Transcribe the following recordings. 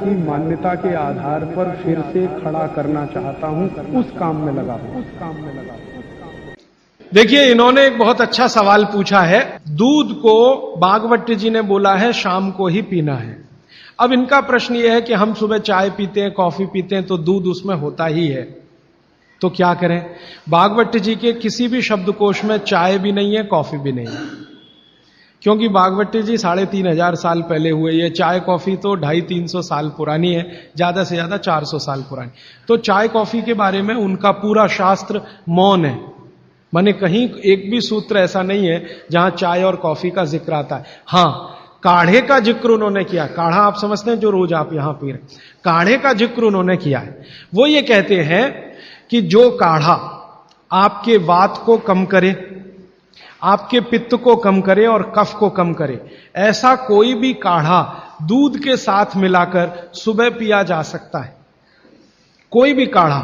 की मान्यता के आधार पर फिर से खड़ा करना चाहता हूं, उस काम में लगा हूं। देखिए, इन्होंने एक बहुत अच्छा सवाल पूछा है। दूध को भागवत जी ने बोला है शाम को ही पीना है। अब इनका प्रश्न यह है कि हम सुबह चाय पीते हैं, कॉफी पीते हैं, तो दूध उसमें होता ही है, तो क्या करें? भागवत जी के किसी भी शब्दकोश में चाय भी नहीं है, कॉफी भी नहीं है, क्योंकि भागवत जी 3500 साल पहले हुए। ये चाय कॉफी तो 250-300 साल पुरानी है, ज्यादा से ज्यादा 400 साल पुरानी। तो चाय कॉफी के बारे में उनका पूरा शास्त्र मौन है, माने कहीं एक भी सूत्र ऐसा नहीं है जहां चाय और कॉफी का जिक्र आता है। हां, काढ़े का जिक्र उन्होंने किया। काढ़ा आप समझते हैं, जो रोज आप यहां पी रहे, काढ़े का जिक्र उन्होंने किया है। वो ये कहते हैं कि जो काढ़ा आपके वात को कम करे, आपके पित्त को कम करे और कफ को कम करे, ऐसा कोई भी काढ़ा दूध के साथ मिलाकर सुबह पिया जा सकता है। कोई भी काढ़ा,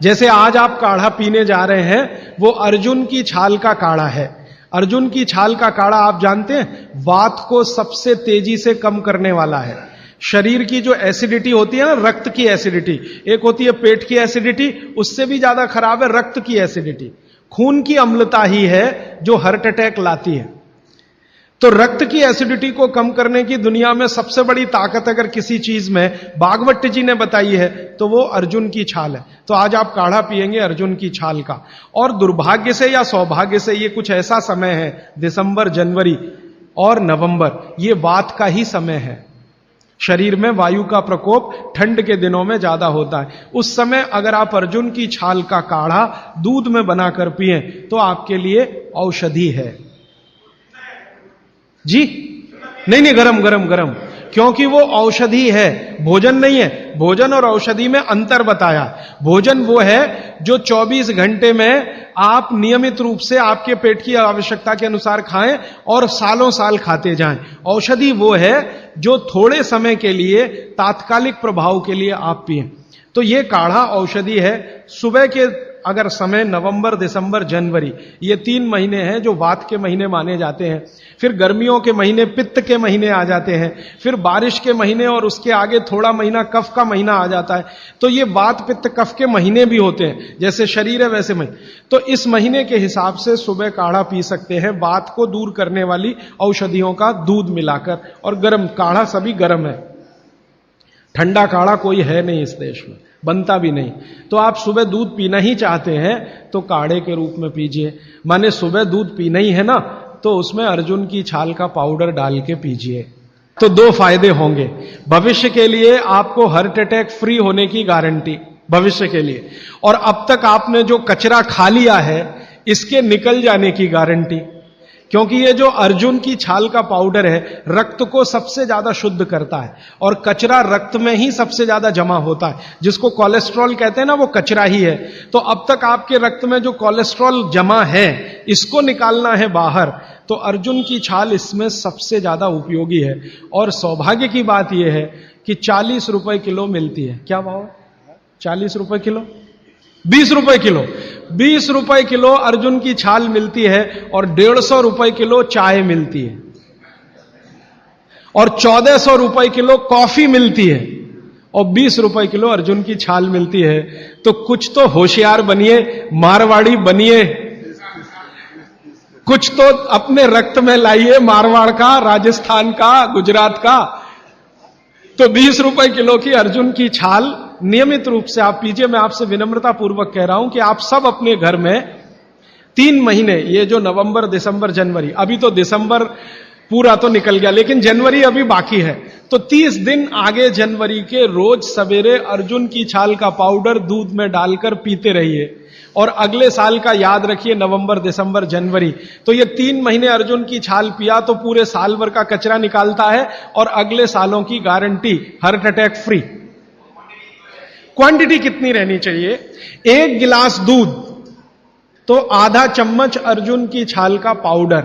जैसे आज आप काढ़ा पीने जा रहे हैं, वो अर्जुन की छाल का काढ़ा है। अर्जुन की छाल का काढ़ा आप जानते हैं, वात को सबसे तेजी से कम करने वाला है। शरीर की जो एसिडिटी होती है ना, रक्त की एसिडिटी, एक होती है पेट की एसिडिटी, उससे भी ज्यादा खराब है रक्त की एसिडिटी। खून की अम्लता ही है जो हार्ट अटैक लाती है। तो रक्त की एसिडिटी को कम करने की दुनिया में सबसे बड़ी ताकत अगर किसी चीज में भागवत जी ने बताई है तो वो अर्जुन की छाल है। तो आज आप काढ़ा पिएंगे अर्जुन की छाल का। और दुर्भाग्य से या सौभाग्य से ये कुछ ऐसा समय है, दिसंबर, जनवरी और नवंबर, ये वात का ही समय है। शरीर में वायु का प्रकोप ठंड के दिनों में ज्यादा होता है। उस समय अगर आप अर्जुन की छाल का काढ़ा दूध में बनाकर पिएं तो आपके लिए औषधि है। जी नहीं, गरम गरम गरम, क्योंकि वो औषधि है, भोजन नहीं है। भोजन और औषधि में अंतर बताया। भोजन वो है जो 24 घंटे में आप नियमित रूप से आपके पेट की आवश्यकता के अनुसार खाएं और सालों साल खाते जाएं। औषधि वो है जो थोड़े समय के लिए, तात्कालिक प्रभाव के लिए आप पिएं। तो ये काढ़ा औषधि है। सुबह के अगर समय नवंबर, दिसंबर, जनवरी, ये 3 महीने हैं जो वात के महीने माने जाते हैं। फिर गर्मियों के महीने पित्त के महीने आ जाते हैं। फिर बारिश के महीने और उसके आगे थोड़ा महीना कफ का महीना आ जाता है। तो ये वात पित्त कफ के महीने भी होते हैं, जैसे शरीर है वैसे महीने। तो इस महीने के हिसाब से सुबह काढ़ा पी सकते हैं, वात को दूर करने वाली औषधियों का दूध मिलाकर। और गर्म काढ़ा सभी गर्म है, ठंडा काढ़ा कोई है नहीं इस देश में, बनता भी नहीं। तो आप सुबह दूध पीना ही चाहते हैं तो काढ़े के रूप में पीजिए। माने सुबह दूध पीना ही है ना, तो उसमें अर्जुन की छाल का पाउडर डाल के पीजिए। तो 2 फायदे होंगे। भविष्य के लिए आपको हार्ट अटैक फ्री होने की गारंटी, भविष्य के लिए। और अब तक आपने जो कचरा खा लिया है इसके निकल जाने की गारंटी, क्योंकि ये जो अर्जुन की छाल का पाउडर है रक्त को सबसे ज्यादा शुद्ध करता है। और कचरा रक्त में ही सबसे ज्यादा जमा होता है, जिसको कोलेस्ट्रॉल कहते हैं ना, वो कचरा ही है। तो अब तक आपके रक्त में जो कोलेस्ट्रॉल जमा है इसको निकालना है बाहर, तो अर्जुन की छाल इसमें सबसे ज्यादा उपयोगी है। और सौभाग्य की बात यह है कि 40 रुपए किलो मिलती है। क्या भाव? 40 रुपए किलो, 20 रुपए किलो, 20 रुपए किलो अर्जुन की छाल मिलती है। और 150 रुपए किलो चाय मिलती है, और 1400 रुपए किलो कॉफी मिलती है, और 20 रुपए किलो अर्जुन की छाल मिलती है। तो कुछ तो होशियार बनिए, मारवाड़ी बनिए, कुछ तो अपने रक्त में लाइए, मारवाड़ का, राजस्थान का, गुजरात का। तो 20 रुपए किलो की अर्जुन की छाल नियमित रूप से आप पीजिए। मैं आपसे विनम्रता पूर्वक कह रहा हूं कि आप सब अपने घर में 3 महीने, ये जो नवंबर, दिसंबर, जनवरी, अभी तो दिसंबर पूरा तो निकल गया लेकिन जनवरी अभी बाकी है, तो 30 दिन आगे जनवरी के रोज सवेरे अर्जुन की छाल का पाउडर दूध में डालकर पीते रहिए। और अगले साल का याद रखिए, नवंबर, दिसंबर, जनवरी, तो ये 3 महीने अर्जुन की छाल पिया तो पूरे साल भर का कचरा निकालता है। और अगले सालों की guarantee, heart attack free. Quantity कितनी रहनी चाहिए? 1 गिलास दूध तो आधा चम्मच अर्जुन की छाल का पाउडर,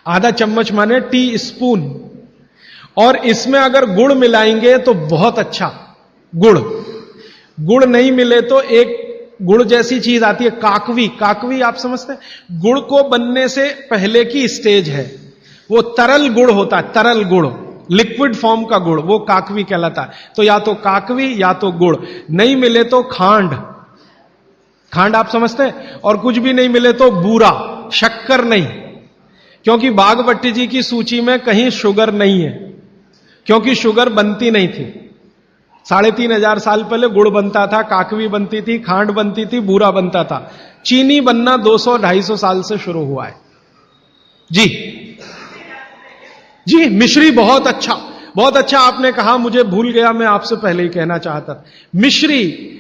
आधा चम्मच माने टी स्पून। और इसमें अगर गुड़ मिलाएंगे तो बहुत अच्छा। गुड़ नहीं मिले तो एक गुड़ जैसी चीज आती है, काकवी। काकवी आप समझते हैं? गुड़ को बनने से पहले की स्टेज है, वो तरल गुड़ होता है, तरल गुड़। लिक्विड फॉर्म का गुड़, वो काकवी कहलाता है। तो या तो काकवी या तो गुड़, नहीं मिले तो खांड, खांड आप समझते हैं, और कुछ भी नहीं मिले तो बूरा, शक्कर नहीं, क्योंकि बागभट्टी जी की सूची में कहीं शुगर नहीं है, क्योंकि शुगर बनती नहीं थी। 3500 साल पहले गुड़ बनता था, काकवी बनती थी, खांड बनती थी, बूरा बनता था। चीनी बनना 200-250 साल से शुरू हुआ है। जी जी, मिश्री बहुत अच्छा, बहुत अच्छा आपने कहा, मुझे भूल गया, मैं आपसे पहले ही कहना चाहता था। मिश्री,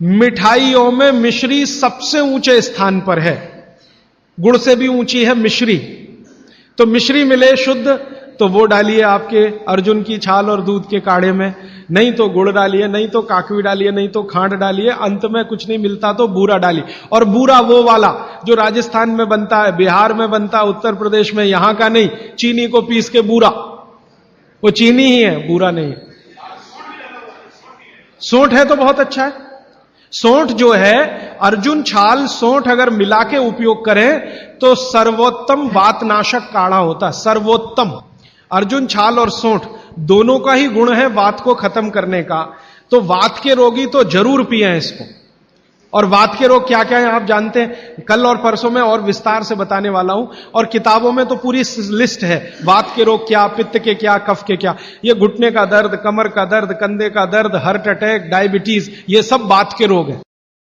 मिठाइयों में मिश्री सबसे ऊंचे स्थान पर है, गुड़ से भी ऊंची है मिश्री। तो मिश्री मिले शुद्ध तो वो डालिए आपके अर्जुन की छाल और दूध के काढ़े में, नहीं तो गुड़ डालिए, नहीं तो काकवी डालिए, नहीं तो खांड डालिए, अंत में कुछ नहीं मिलता तो बूरा डालिए। और बूरा वो वाला जो राजस्थान में बनता है, बिहार में बनता है, उत्तर प्रदेश में, यहां का नहीं, चीनी को पीस के बूरा, वो चीनी ही है, बूरा नहीं है। सोंठ है तो बहुत अच्छा है। सोंठ जो है, अर्जुन छाल सोंठ अगर मिला के उपयोग करें तो सर्वोत्तम वातनाशक काढ़ा होता है, सर्वोत्तम। अर्जुन छाल और सोंठ दोनों का ही गुण है वात को खत्म करने का, तो वात के रोगी तो जरूर पिए इसको। और वात के रोग क्या क्या है आप जानते हैं, कल और परसों में और विस्तार से बताने वाला हूं, और किताबों में तो पूरी लिस्ट है, वात के रोग क्या, पित्त के क्या, कफ के क्या। ये घुटने का दर्द, कमर का दर्द, कंधे का दर्द, हार्ट अटैक, डायबिटीज, ये सब वात के रोग है।